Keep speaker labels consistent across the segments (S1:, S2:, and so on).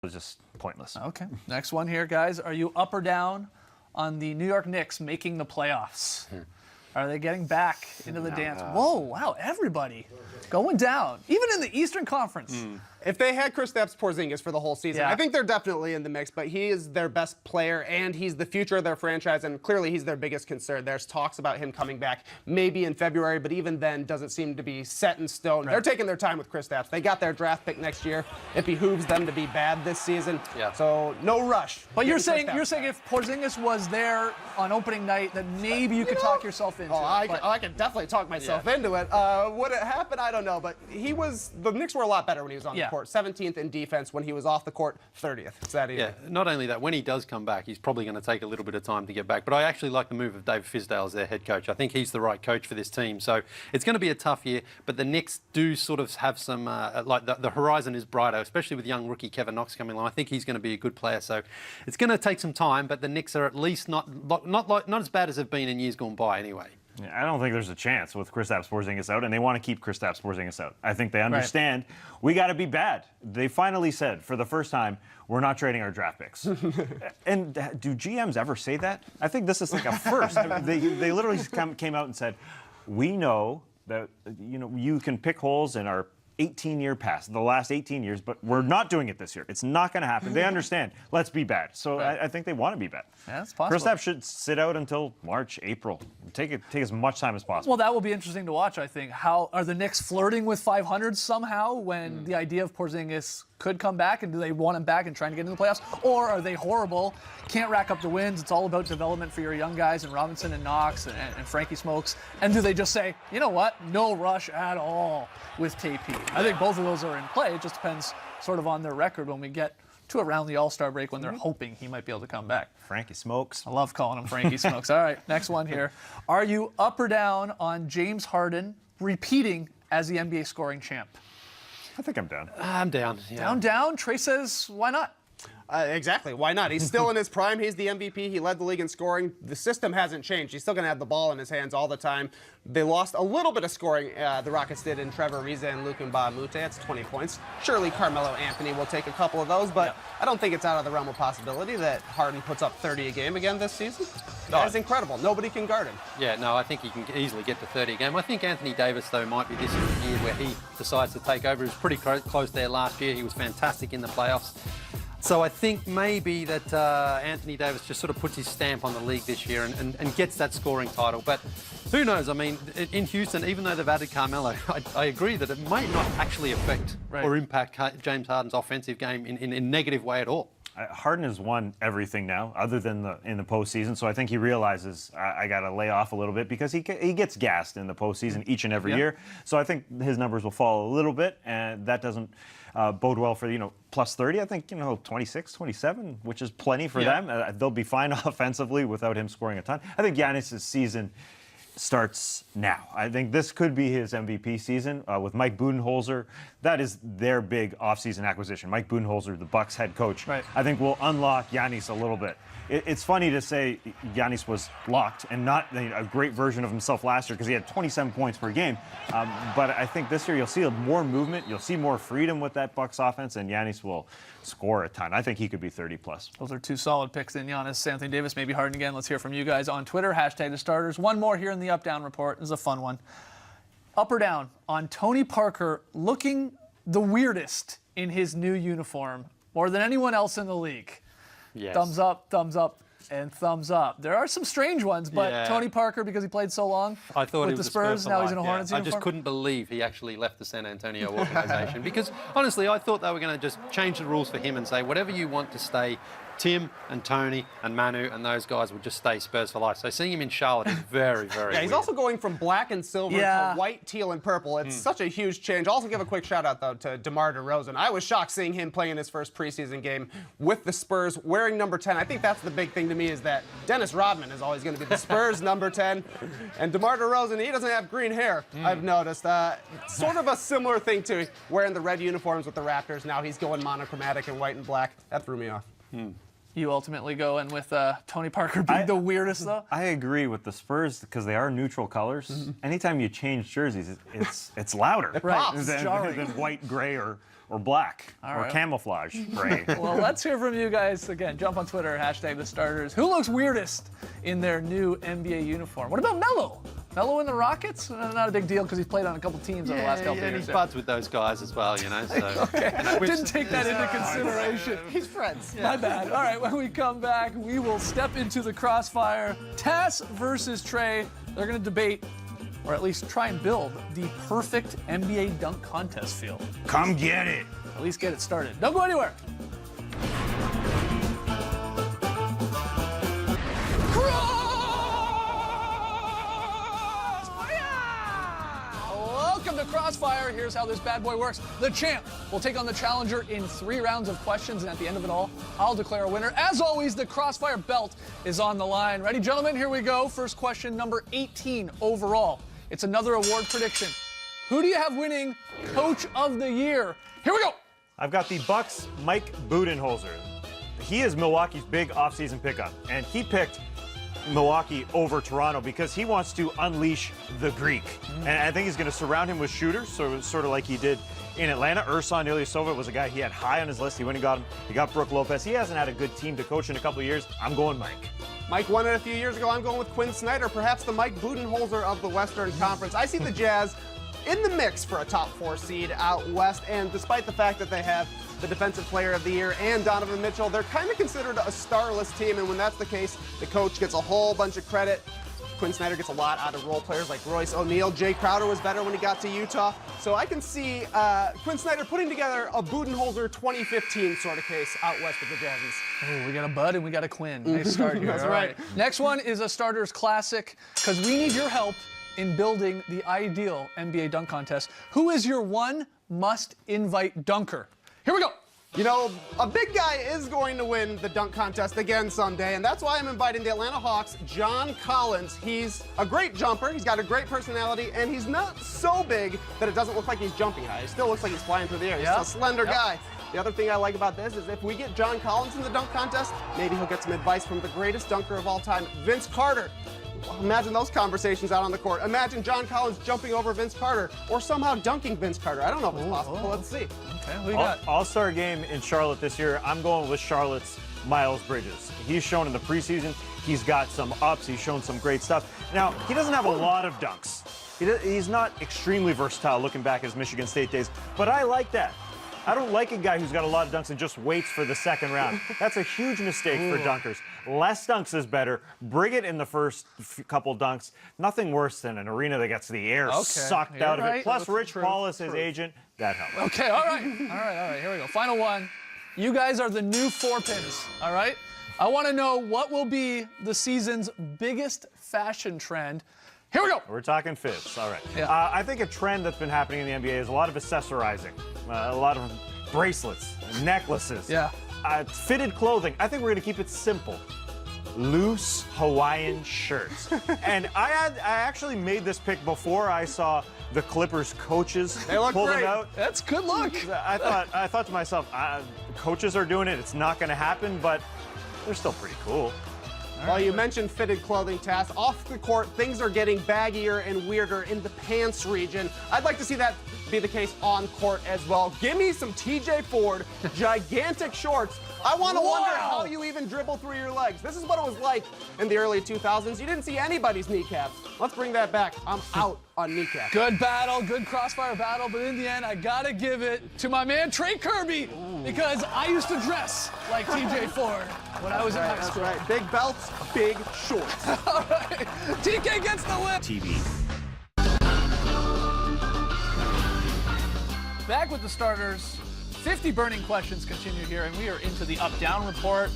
S1: was just pointless.
S2: Okay. Next one here, guys. Are you up or down on the New York Knicks making the playoffs? Are they getting back into the dance? Whoa, wow, everybody going down, even in the Eastern Conference.
S3: If they had Kristaps Porzingis for the whole season, I think they're definitely in the mix, but he is their best player, and he's the future of their franchise, and clearly he's their biggest concern. There's talks about him coming back maybe in February, but even then doesn't seem to be set in stone. They're taking their time with Kristaps. They got their draft pick next year. It behooves them to be bad this season, so no rush.
S2: But you're saying if Porzingis was there on opening night, that maybe you could talk yourself into it.
S3: I could definitely talk myself into it. Would it happen? I don't know, but the Knicks were a lot better when he was on the court. 17th in defense. When he was off the court, 30th. It's that easy.
S4: Yeah, not only that, when he does come back, he's probably going to take a little bit of time to get back. But I actually like the move of David Fizdale as their head coach. I think he's the right coach for this team. So it's going to be a tough year, but the Knicks do sort of have some, like the horizon is brighter, especially with young rookie Kevin Knox coming along. I think he's going to be a good player. So it's going to take some time, but the Knicks are at least not as bad as they've been in years gone by anyway.
S1: Yeah, I don't think there's a chance with Kristaps Porzingis out, and they want to keep Kristaps Porzingis out. I think they understand we got to be bad. They finally said, for the first time, we're not trading our draft picks. And do GMs ever say that? I think this is like a first. They literally came out and said, we know that you can pick holes in our 18-year pass, the last 18 years, but we're not doing it this year. It's not going to happen. They understand. Let's be bad. So I think they want to be bad.
S2: Yeah, that's possible.
S1: Kristaps should sit out until March, April. Take as much time as possible.
S2: Well, that will be interesting to watch, I think. How are the Knicks flirting with 500 somehow when the idea of Porzingis could come back, and do they want him back and trying to get into the playoffs? Or are they horrible, can't rack up the wins, it's all about development for your young guys and Robinson and Knox and Frankie Smokes, and do they just say, you know what, no rush at all with KP? I think both of those are in play. It just depends sort of on their record when we get to around the All-Star break when they're hoping he might be able to come back.
S1: Frankie Smokes.
S2: I love calling him Frankie Smokes. All right, next one here. Are you up or down on James Harden repeating as the NBA scoring champ?
S1: I think I'm down.
S4: I'm down. Yeah.
S2: Down. Trey says, why not?
S3: Exactly. Why not? He's still in his prime. He's the MVP. He led the league in scoring. The system hasn't changed. He's still going to have the ball in his hands all the time. They lost a little bit of scoring, the Rockets did, in Trevor Ariza and Luke Mbah-a-Moute. That's 20 points. Surely Carmelo Anthony will take a couple of those, but I don't think it's out of the realm of possibility that Harden puts up 30 a game again this season. That's incredible. Nobody can guard him.
S4: Yeah, no, I think he can easily get to 30 a game. I think Anthony Davis, though, might be this year where he decides to take over. He was pretty close there last year. He was fantastic in the playoffs. So I think maybe that Anthony Davis just sort of puts his stamp on the league this year and gets that scoring title. But who knows? I mean, in Houston, even though they've added Carmelo, I agree that it might not actually affect or impact James Harden's offensive game in a negative way at all.
S1: Harden has won everything now, other than in the postseason. So I think he realizes I got to lay off a little bit because he gets gassed in the postseason each and every year. So I think his numbers will fall a little bit, and that doesn't bode well for plus 30. I think 26, 27, which is plenty for them. They'll be fine offensively without him scoring a ton. I think Giannis' season starts now. I think this could be his MVP season with Mike Budenholzer. That is their big offseason acquisition. Mike Budenholzer, the Bucks head coach, I think will unlock Giannis a little bit. It's funny to say Giannis was locked and not a great version of himself last year because he had 27 points per game. But I think this year you'll see more movement. You'll see more freedom with that Bucks offense, and Giannis will score a ton. I think he could be 30-plus.
S2: Those are two solid picks in Giannis, Anthony Davis, maybe Harden again. Let's hear from you guys on Twitter. Hashtag the starters. One more here in the up-down report. This is a fun one. Up or down on Tony Parker looking the weirdest in his new uniform, more than anyone else in the league?
S4: Yes.
S2: Thumbs up, and thumbs up. There are some strange ones, but Tony Parker, because he played so long with the Spurs, now he's in a Hornets uniform.
S4: I just couldn't believe he actually left the San Antonio organization because, honestly, I thought they were going to just change the rules for him and say, whatever you want to stay, Tim and Tony and Manu and those guys would just stay Spurs for life. So seeing him in Charlotte is very, very
S3: he's
S4: weird.
S3: also going from black and silver to white, teal, and purple. It's such a huge change. Also give a quick shout-out, though, to DeMar DeRozan. I was shocked seeing him play in his first preseason game with the Spurs wearing number 10. I think that's the big thing to me is that Dennis Rodman is always going to be the Spurs number 10. And DeMar DeRozan, he doesn't have green hair, I've noticed. Sort of a similar thing to wearing the red uniforms with the Raptors. Now he's going monochromatic and white and black. That threw me off.
S2: You ultimately go in with Tony Parker being the weirdest, though?
S1: I agree with the Spurs because they are neutral colors. Anytime you change jerseys, it's louder
S2: Right. It's
S1: than
S2: jarring.
S1: white, gray, or black, or
S2: right.
S1: camouflage gray.
S2: Well, let's hear from you guys. Again, jump on Twitter, #TheStarters. Who looks weirdest in their new NBA uniform? What about Melo? Melo in the Rockets? Not a big deal because he's played on a couple teams over the last couple
S4: and
S2: years.
S4: he's buds with those guys as well, you know. So
S2: Didn't take that into consideration.
S3: He's friends.
S2: My bad. All right, when we come back, we will step into the crossfire. Tass versus Trey. They're going to debate, or at least try and build, the perfect NBA dunk contest field.
S1: Come get it.
S2: At least get it started. Don't go anywhere. Welcome to Crossfire. Here's how this bad boy works. The champ will take on the challenger in 3 rounds of questions, and at the end of it all, I'll declare a winner. As always, the Crossfire belt is on the line. Ready, gentlemen? Here we go. First question, number 18 overall. It's another award prediction. Who do you have winning Coach of the Year? Here we go.
S1: I've got the Bucks' Mike Budenholzer. He is Milwaukee's big offseason pickup, and he picked Milwaukee over Toronto because he wants to unleash the Greek. And I think he's going to surround him with shooters, so sort of like he did in Atlanta. Ersan Ilyasova was a guy he had high on his list. He went and got him. He got Brook Lopez. He hasn't had a good team to coach in a couple of years. I'm going Mike.
S3: Mike won it a few years ago. I'm going with Quinn Snyder, perhaps the Mike Budenholzer of the Western Conference. I see the Jazz in the mix for a top 4 seed out west, and despite the fact that they have the Defensive Player of the Year and Donovan Mitchell, they're kind of considered a starless team, and when that's the case, the coach gets a whole bunch of credit. Quinn Snyder gets a lot out of role players like Royce O'Neal. Jay Crowder was better when he got to Utah. So I can see Quinn Snyder putting together a Budenholzer 2015 sort of case out west with the Jazzies.
S2: Oh, we got a Bud and we got a Quinn. Nice start here.
S3: That's
S2: All
S3: right.
S2: Next one is a starters classic because we need your help in building the ideal NBA dunk contest. Who is your one must-invite dunker? Here we go.
S3: You know, a big guy is going to win the dunk contest again someday, and that's why I'm inviting the Atlanta Hawks' John Collins. He's a great jumper, he's got a great personality, and he's not so big that it doesn't look like he's jumping high. He still looks like he's flying through the air. He's
S2: Yep.
S3: a slender
S2: Yep.
S3: guy. The other thing I like about this is if we get John Collins in the dunk contest, maybe he'll get some advice from the greatest dunker of all time, Vince Carter. Imagine those conversations out on the court. Imagine John Collins jumping over Vince Carter or somehow dunking Vince Carter. I don't know if it's possible. Let's see.
S2: Okay, who you got?
S1: All-Star game in Charlotte this year. I'm going with Charlotte's Miles Bridges. He's shown in the preseason. He's got some ups. He's shown some great stuff. Now, he doesn't have a lot of dunks. He's not extremely versatile looking back at his Michigan State days, but I like that. I don't like a guy who's got a lot of dunks and just waits for the second round. That's a huge mistake for dunkers. Less dunks is better. Bring it in the first couple dunks. Nothing worse than an arena that gets the air sucked
S2: you're
S1: out of
S2: right.
S1: it. Plus,
S2: That's
S1: Rich
S2: true.
S1: Paul is his agent. That helps.
S2: Okay, all right. Here we go. Final one. You guys are the new 4-pins, all right? I want to know what will be the season's biggest fashion trend. Here we go.
S1: We're talking fits. All right.
S2: Yeah.
S1: I think a trend that's been happening in the NBA is a lot of accessorizing, a lot of bracelets, necklaces.
S2: Yeah.
S1: Fitted clothing. I think we're going to keep it simple. Loose Hawaiian shirts. And I actually made this pick before I saw the Clippers coaches
S3: They look
S1: pull
S3: great.
S1: them out.
S2: That's good luck.
S1: I thought to myself, coaches are doing it. It's not going to happen, but they're still pretty cool.
S3: Well, you mentioned fitted clothing, Tass. Off the court, things are getting baggier and weirder in the pants region. I'd like to see that be the case on court as well. Give me some TJ Ford gigantic shorts. I want to wonder how you even dribble through your legs. This is what it was like in the early 2000s. You didn't see anybody's kneecaps. Let's bring that back. I'm out on kneecaps.
S2: Good battle, good crossfire battle, but in the end, I gotta give it to my man Trey Kirby because I used to dress like TJ Ford when I was in high
S3: That's
S2: school.
S3: right. Big belts, big shorts.
S2: All right, TK gets the win.
S1: TV.
S2: Back with the starters. 50 burning questions continue here, and we are into the up-down report.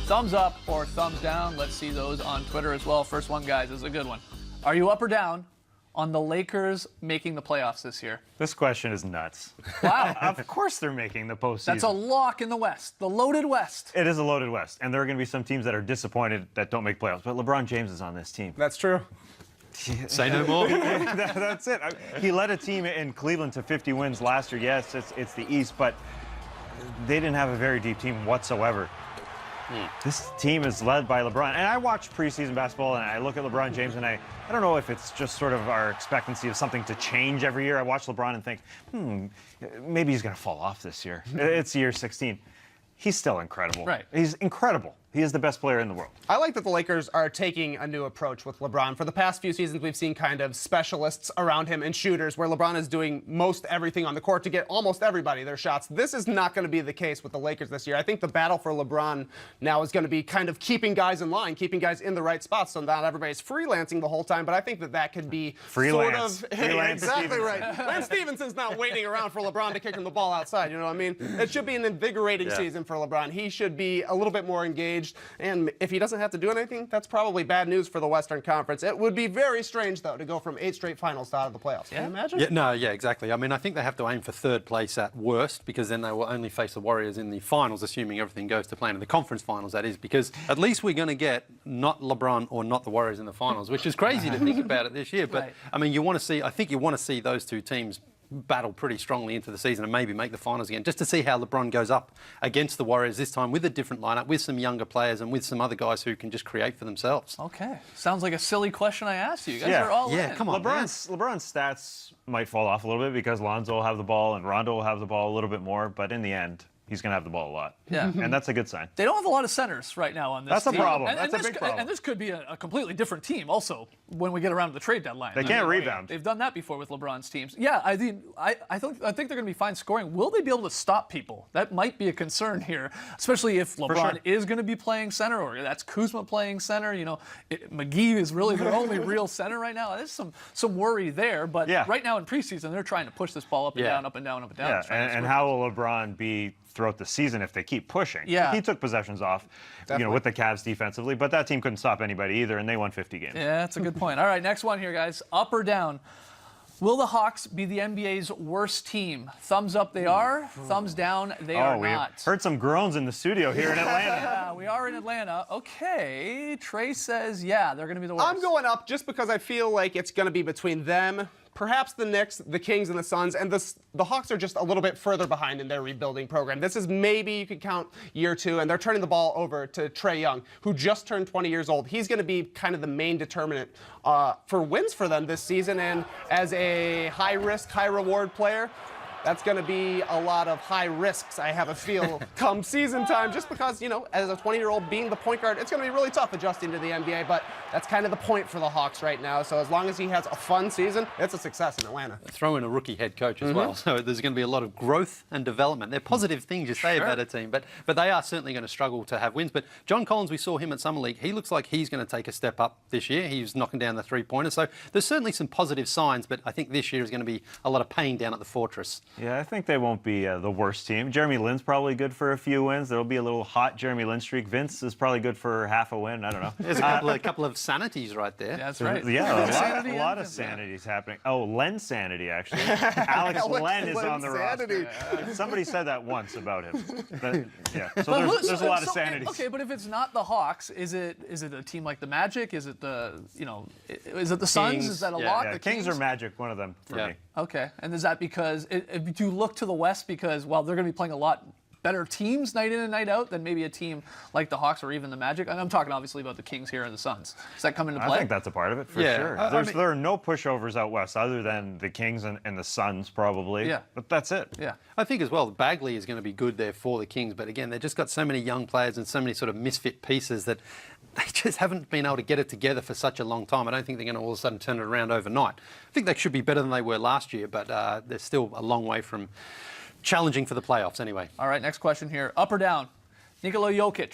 S2: Thumbs up or thumbs down. Let's see those on Twitter as well. First one, guys, is a good one. Are you up or down on the Lakers making the playoffs this year?
S1: This question is nuts.
S2: Wow.
S1: Of course they're making the postseason.
S2: That's a lock in the West, the loaded West.
S1: It is a loaded West, and there are going to be some teams that are disappointed that don't make playoffs. But LeBron James is on this team.
S3: That's true.
S4: Say no more.
S1: That's it. He led a team in Cleveland to 50 wins last year. Yes, it's the East, but they didn't have a very deep team whatsoever. This team is led by LeBron. And I watch preseason basketball, and I look at LeBron James, and I don't know if it's just sort of our expectancy of something to change every year. I watch LeBron and think, maybe he's going to fall off this year. It's year 16. He's still incredible.
S2: Right.
S1: He's incredible. He is the best player in the world.
S3: I like that the Lakers are taking a new approach with LeBron. For the past few seasons, we've seen kind of specialists around him and shooters where LeBron is doing most everything on the court to get almost everybody their shots. This is not going to be the case with the Lakers this year. I think the battle for LeBron now is going to be kind of keeping guys in line, keeping guys in the right spots so not everybody's freelancing the whole time. But I think that could be
S1: Freelance.
S3: sort of...
S1: Freelance
S3: exactly
S1: Stevenson.
S3: right. Lance Stevenson's not waiting around for LeBron to kick him the ball outside, you know what I mean? It should be an invigorating season for LeBron. He should be a little bit more engaged, and if he doesn't have to do anything, that's probably bad news for the Western Conference. It would be very strange, though, to go from 8 straight finals to out of the playoffs. Can you imagine?
S4: Yeah, exactly. I mean, I think they have to aim for third place at worst, because then they will only face the Warriors in the finals, assuming everything goes to plan. In the conference finals, that is, because at least we're going to get not LeBron or not the Warriors in the finals, which is crazy to think about it this year. But,
S2: Right.
S4: I mean, I think you want to see those two teams battle pretty strongly into the season and maybe make the finals again, just to see how LeBron goes up against the Warriors this time with a different lineup, with some younger players and with some other guys who can just create for themselves.
S2: Okay. Sounds like a silly question I asked you. You guys
S1: Yeah.
S2: are all
S4: Yeah,
S2: in.
S4: come on.
S1: LeBron's stats might fall off a little bit because Lonzo will have the ball and Rondo will have the ball a little bit more, but in the end, he's going to have the ball a lot.
S2: Yeah.
S1: And that's a good sign.
S2: They don't have a lot of centers right now on this
S1: That's a
S2: team.
S1: problem.
S2: And
S1: That's a
S2: this,
S1: big problem.
S2: And this could be a completely different team also when we get around to the trade deadline.
S1: They can't rebound.
S2: They've done that before with LeBron's teams. Yeah, I think they're going to be fine scoring. Will they be able to stop people? That might be a concern here, especially if LeBron
S1: sure.
S2: is going to be playing center, or that's Kuzma playing center. You know, McGee is really their only real center right now. There's some worry there, but
S1: Yeah.
S2: right now in preseason, they're trying to push this ball up and
S4: Yeah.
S2: down, up and down, up and down.
S1: Yeah,
S2: trying to
S1: and
S2: score.
S1: how will LeBron be throughout the season if they keep pushing?
S2: Yeah.
S1: He took possessions off, with the Cavs defensively, but that team couldn't stop anybody either, and they won 50 games.
S2: Yeah, that's a good point. All right, next one here, guys. Up or down? Will the Hawks be the NBA's worst team? Thumbs up, they are. Thumbs down, they are
S1: we
S2: not.
S1: heard some groans in the studio here in Atlanta.
S2: Yeah, we are in Atlanta. Okay, Trey says, yeah, they're going to be the worst.
S3: I'm going up just because I feel like it's going to be between them, perhaps the Knicks, the Kings, and the Suns, and the Hawks are just a little bit further behind in their rebuilding program. This is maybe you could count year 2, and they're turning the ball over to Trae Young, who just turned 20 years old. He's going to be kind of the main determinant for wins for them this season, and as a high-risk, high-reward player, that's going to be a lot of high risks, I have a feel, come season time, just because, as a 20-year-old being the point guard, it's going to be really tough adjusting to the NBA, but that's kind of the point for the Hawks right now. So as long as he has a fun season, it's a success in Atlanta.
S4: Throw in a rookie head coach as well, so there's going to be a lot of growth and development. They're positive things you say about a team, but they are certainly going to struggle to have wins. But John Collins, we saw him at Summer League. He looks like he's going to take a step up this year. He's knocking down the three-pointer, so there's certainly some positive signs, but I think this year is going to be a lot of pain down at the Fortress.
S1: Yeah, I think they won't be the worst team. Jeremy Lin's probably good for a few wins. There'll be a little hot Jeremy Lin streak. Vince is probably good for half a win. I don't know.
S4: There's a couple of sanities right there.
S2: Yeah, that's right.
S1: Yeah,
S2: Sanity
S1: a lot
S2: and-
S1: of sanity's happening. Oh, Len sanity, actually. Alex Len is on the
S3: Sanity.
S1: roster. Somebody said that once about him. Yeah, so
S2: But
S1: there's a lot of
S2: so-
S1: sanities.
S2: Okay, but if it's not the Hawks, is it a team like the Magic? Is it is it the Suns?
S4: Kings.
S2: Is that a
S4: Yeah,
S2: lock?
S1: Yeah,
S2: The
S1: Kings or Magic, one of them for
S4: Yeah.
S1: me.
S2: Okay, and is that because do you look to the West because they're going to be playing a lot better teams night in and night out than maybe a team like the Hawks or even the Magic? And I'm talking obviously about the Kings here and the Suns. Does that come into play?
S1: I think that's a part of it for
S4: Yeah.
S1: sure.
S4: I mean-
S1: There are no pushovers out west other than the Kings and the Suns probably.
S2: Yeah.
S1: But that's it.
S2: Yeah.
S4: I think as well, Bagley is going to be good there for the Kings, but again, they've just got so many young players and so many sort of misfit pieces that they just haven't been able to get it together for such a long time. I don't think they're going to all of a sudden turn it around overnight. I think they should be better than they were last year, but they're still a long way from challenging for the playoffs anyway.
S2: All right, next question here. Up or down? Nikola Jokic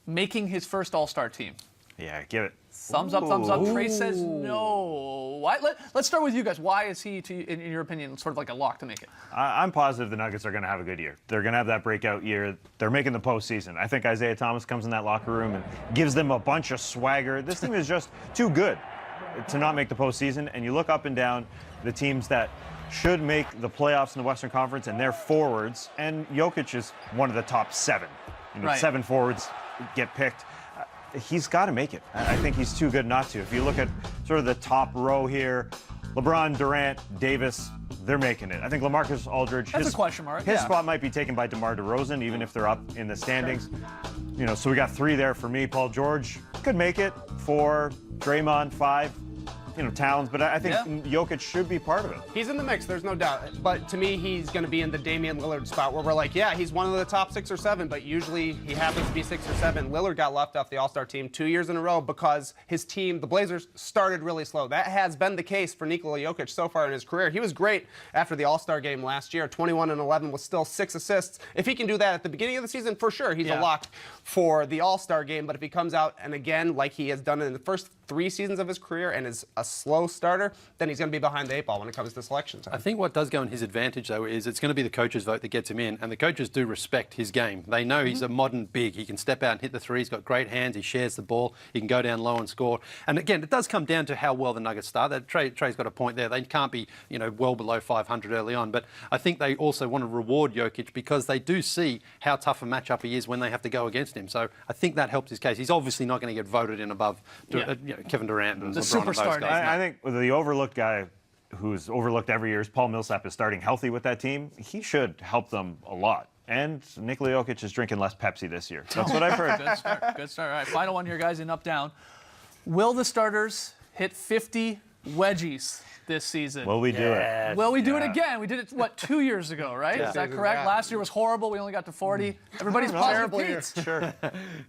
S2: making his first All-Star team.
S1: Yeah, give it.
S2: Thumbs up, thumbs up. Trey says no. Why? Let's start with you guys. Why is he, in your opinion, sort of like a lock to make it?
S1: I'm positive the Nuggets are going to have a good year. They're going to have that breakout year. They're making the postseason. I think Isaiah Thomas comes in that locker room and gives them a bunch of swagger. This team is just too good to not make the postseason. And you look up and down the teams that should make the playoffs in the Western Conference, and they're forwards. And Jokic is one of the top 7.
S2: Right.
S1: 7 forwards get picked. He's got to make it. I think he's too good not to. If you look at sort of the top row here, LeBron, Durant, Davis, they're making it. I think LaMarcus Aldridge,
S2: That's a question mark,
S1: His
S2: yeah.
S1: spot might be taken by DeMar DeRozan, even if they're up in the standings. So we got 3 there for me. Paul George could make it. 4, Draymond 5. Towns, but I think Jokic should be part of it.
S3: He's in the mix, there's no doubt. But to me, he's going to be in the Damian Lillard spot where we're like, yeah, he's one of the top 6 or 7, but usually he happens to be 6 or 7. Lillard got left off the All-Star team 2 years in a row because his team, the Blazers, started really slow. That has been the case for Nikola Jokic so far in his career. He was great after the All-Star game last year, 21 and 11 with still 6 assists. If he can do that at the beginning of the season, for sure, he's a lock for the All-Star game. But if he comes out and again, like he has done in the first 3 seasons of his career and is a slow starter, then he's going to be behind the 8 ball when it comes to selection time.
S4: I think what does go in his advantage, though, is it's going to be the coach's vote that gets him in, and the coaches do respect his game. They know he's a modern big. He can step out and hit the 3. He's got great hands. He shares the ball. He can go down low and score. And again, it does come down to how well the Nuggets start. Trey's got a point there. They can't be, well below 500 early on. But I think they also want to reward Jokic because they do see how tough a matchup he is when they have to go against him. So I think that helps his case. He's obviously not going to get voted in above Kevin Durant and
S2: the
S4: LeBron and those
S2: superstar.
S4: guys.
S1: I think the overlooked guy who's overlooked every year is Paul Millsap is starting healthy with that team. He should help them a lot. And Nikola Jokic is drinking less Pepsi this year. That's what I've heard.
S2: Good start. Good start. All right, final one here, guys, in up-down. Will the starters hit 50 wedgies this season?
S1: Will we do it?
S2: Will we do it again? We did it, 2 years ago, right? Is that correct? Last year was horrible. We only got to 40. Everybody's positive Pete's.
S1: Sure.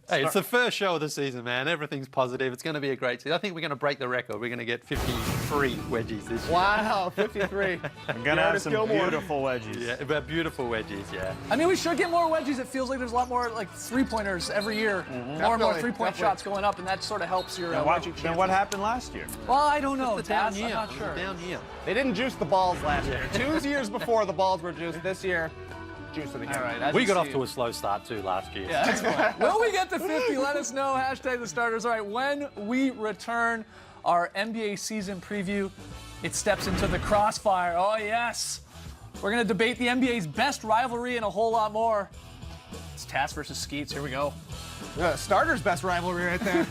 S4: Hey, it's the first show of the season, man. Everything's positive. It's going to be a great season. I think we're going to break the record. We're going to get 53 wedgies this year.
S3: Wow, 53.
S1: I'm going to have some beautiful wedgies.
S4: Yeah, but beautiful wedgies, yeah.
S2: I mean, we should get more wedgies. It feels like there's a lot more three-pointers every year. More and more three-point shots going up, and that sort of helps your wedgie chances.
S1: Then what happened last year?
S2: Well, I don't know.
S4: It's a down
S2: Taz,
S4: year.
S2: I'm not sure.
S4: Down year.
S3: They didn't juice the balls last year. 2 years before the balls were juiced. This year, juice it again.
S2: All right, as
S4: We
S2: you
S4: got off
S2: see-
S4: to a slow start too last year.
S2: Yeah, that's fine. Will we get to 50? Let us know. Hashtag the starters. All right, when we return, our NBA season preview, it steps into the crossfire. Oh, yes. We're going to debate the NBA's best rivalry and a whole lot more. It's Tass versus Skeets. Here we go.
S3: Starter's best rivalry right there.